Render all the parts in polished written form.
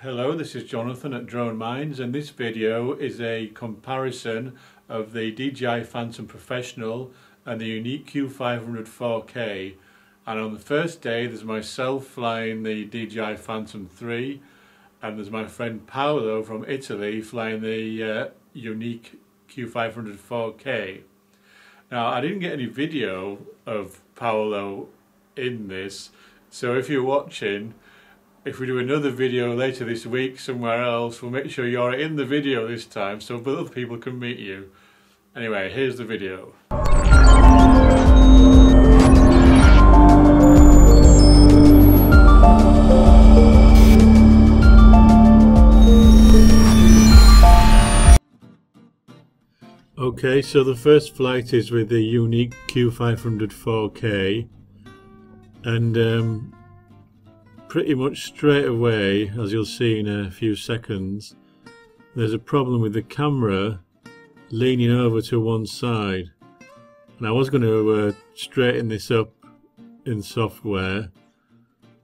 Hello, this is Jonathan at Drone Minds, and this video is a comparison of the DJI Phantom Professional and the Yuneec Q500 4K. And on the first day there's myself flying the DJI Phantom 3, and there's my friend Paolo from Italy flying the Yuneec Q500 4K. Now, I didn't get any video of Paolo in this, so if you're watching, if we do another video later this week somewhere else, we'll make sure you're in the video this time so other people can meet you. Anyway, here's the video. Okay, so the first flight is with the Yuneec Q500 4K, and pretty much straight away, as you'll see in a few seconds, there's a problem with the camera leaning over to one side. And I was going to straighten this up in software,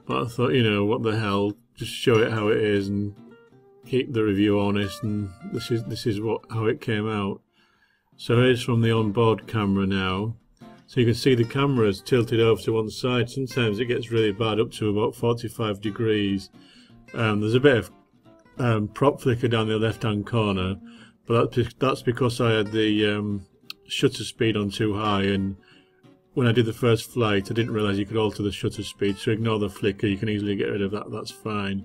but I thought, you know, what the hell, just show it how it is and keep the review honest, and this is how it came out. So here's from the onboard camera now. So you can see the camera is tilted over to one side. Sometimes it gets really bad, up to about 45 degrees. There's a bit of prop flicker down the left-hand corner, but that's because I had the shutter speed on too high, and when I did the first flight I didn't realise you could alter the shutter speed, so ignore the flicker, you can easily get rid of that, that's fine.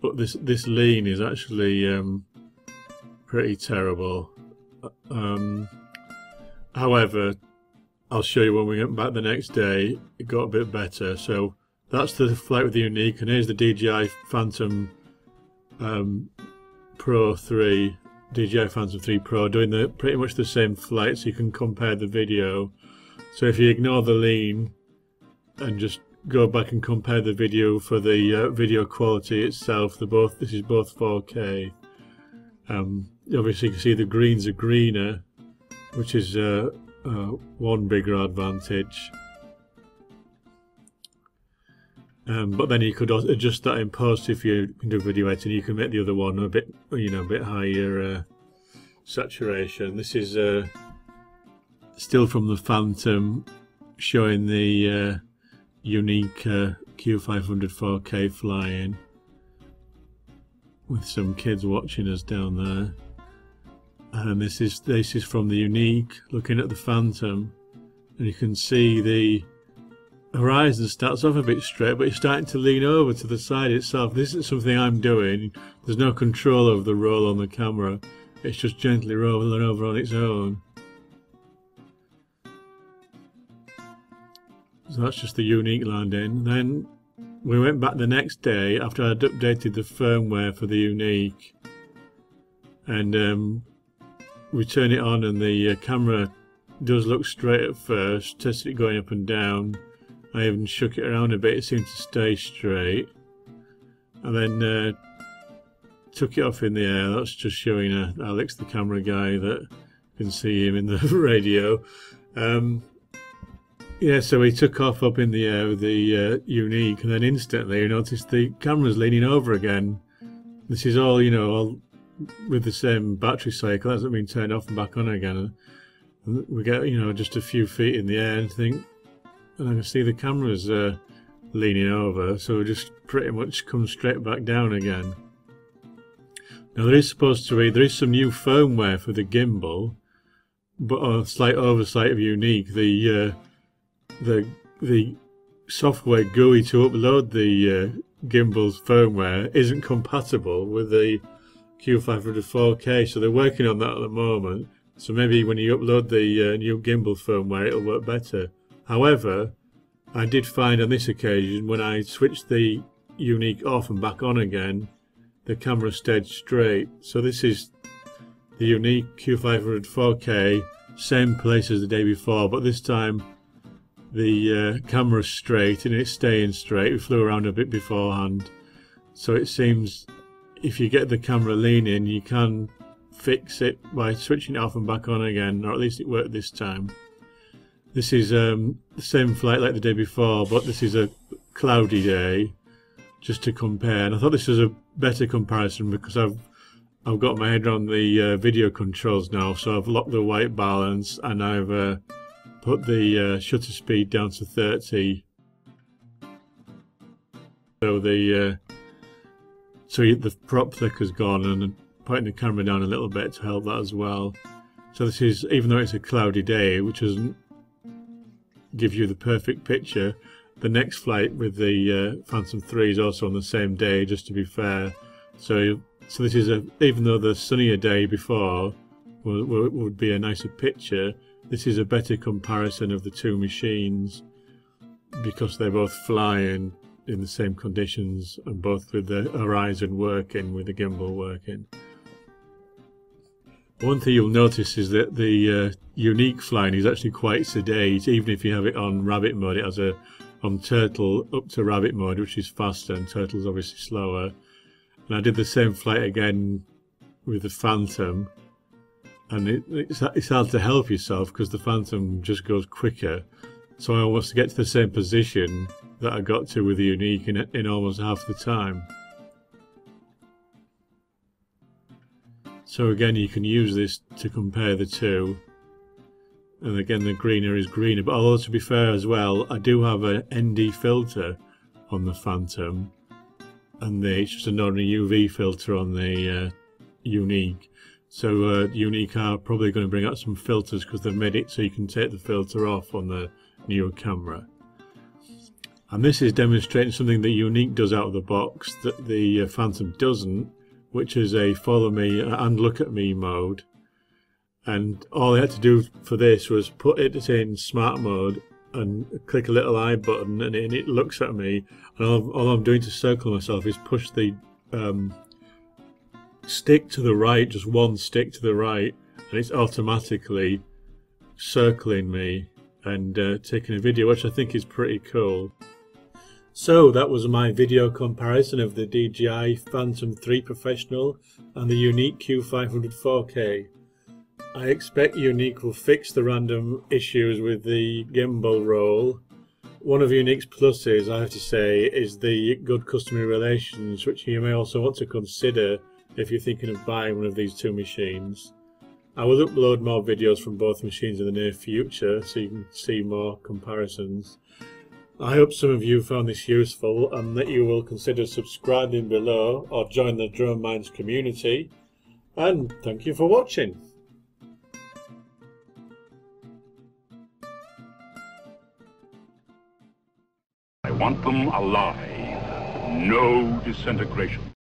But this lean is actually pretty terrible. However, I'll show you when we get back the next day, it got a bit better. So that's the flight with the Yuneec, and here's the DJI Phantom Pro 3, DJI Phantom 3 Pro, doing pretty much the same flight, so you can compare the video. So if you ignore the lean and just go back and compare the video for the video quality itself, this is both 4K. Obviously you can see the greens are greener, which is one bigger advantage, but then you could adjust that in post. If you can do video editing, you can make the other one a bit, a bit higher saturation. This is still from the Phantom, showing the Yuneec Q500 4K flying, with some kids watching us down there. And this is from the Yuneec, looking at the Phantom, and you can see the horizon starts off a bit straight, but it's starting to lean over to the side itself. This isn't something I'm doing. There's no control over the roll on the camera. It's just gently rolling over on its own. So that's just the Yuneec landing. Then we went back the next day after I'd updated the firmware for the Yuneec, and we turn it on, and the camera does look straight at first. Tested it going up and down. I even shook it around a bit, it seemed to stay straight. And then took it off in the air. That's just showing Alex, the camera guy, that you can see him in the radio. Yeah, so we took off up in the air with the Yuneec, and then instantly you noticed the camera's leaning over again. This is all, all with the same battery cycle, hasn't been turned off and back on again. And we get, just a few feet in the air and I can see the camera's leaning over, so it just pretty much comes straight back down again. Now there is some new firmware for the gimbal, but a slight oversight of Yuneec. The software GUI to upload the gimbal's firmware isn't compatible with the Q500 4K, so they're working on that at the moment. So maybe when you upload the new gimbal firmware, it'll work better. However, I did find on this occasion, when I switched the Yuneec off and back on again, the camera stayed straight. So this is the Yuneec Q500 4K, same place as the day before, but this time the camera's straight and it's staying straight. We flew around a bit beforehand, so it seems if you get the camera leaning, you can fix it by switching it off and back on again, or at least it worked this time. This is the same flight like the day before, but this is a cloudy day, just to compare. And I thought this was a better comparison because I've got my head on the video controls now, so I've locked the white balance and I've put the shutter speed down to 30. So the prop flicker's gone, and I'm putting the camera down a little bit to help that as well. So this is, even though it's a cloudy day, which doesn't give you the perfect picture, the next flight with the Phantom 3 is also on the same day, just to be fair. So this is even though the sunnier day before would be a nicer picture, this is a better comparison of the two machines because they're both flying in the same conditions and both with the horizon working, with the gimbal working. One thing you'll notice is that the Yuneec flying is actually quite sedate, even if you have it on rabbit mode. It has on turtle up to rabbit mode, which is faster, and turtle's obviously slower. And I did the same flight again with the Phantom, and it's hard to help yourself because the Phantom just goes quicker. So I almost get to the same position that I got to with the Yuneec in almost half the time. So again, you can use this to compare the two. And again, the greener is greener. But although, to be fair as well, I do have an ND filter on the Phantom, and it's just a non-UV filter on the Yuneec. So Yuneec are probably going to bring out some filters because they've made it so you can take the filter off on the newer camera. And this is demonstrating something that Yuneec does out of the box that the Phantom doesn't, which is a follow me and look at me mode. And all I had to do for this was put it in smart mode and click a little eye button, and it looks at me, and all I'm doing to circle myself is push the stick to the right, just one stick to the right, and it's automatically circling me and taking a video, which I think is pretty cool. So that was my video comparison of the DJI Phantom 3 Professional and the Yuneec Q500 4K. I expect Yuneec will fix the random issues with the gimbal roll. One of Yuneec's pluses, I have to say, is the good customer relations, which you may also want to consider if you're thinking of buying one of these two machines. I will upload more videos from both machines in the near future so you can see more comparisons. I hope some of you found this useful and that you will consider subscribing below or join the Drone Minds community. And thank you for watching. I want them alive. No disintegration.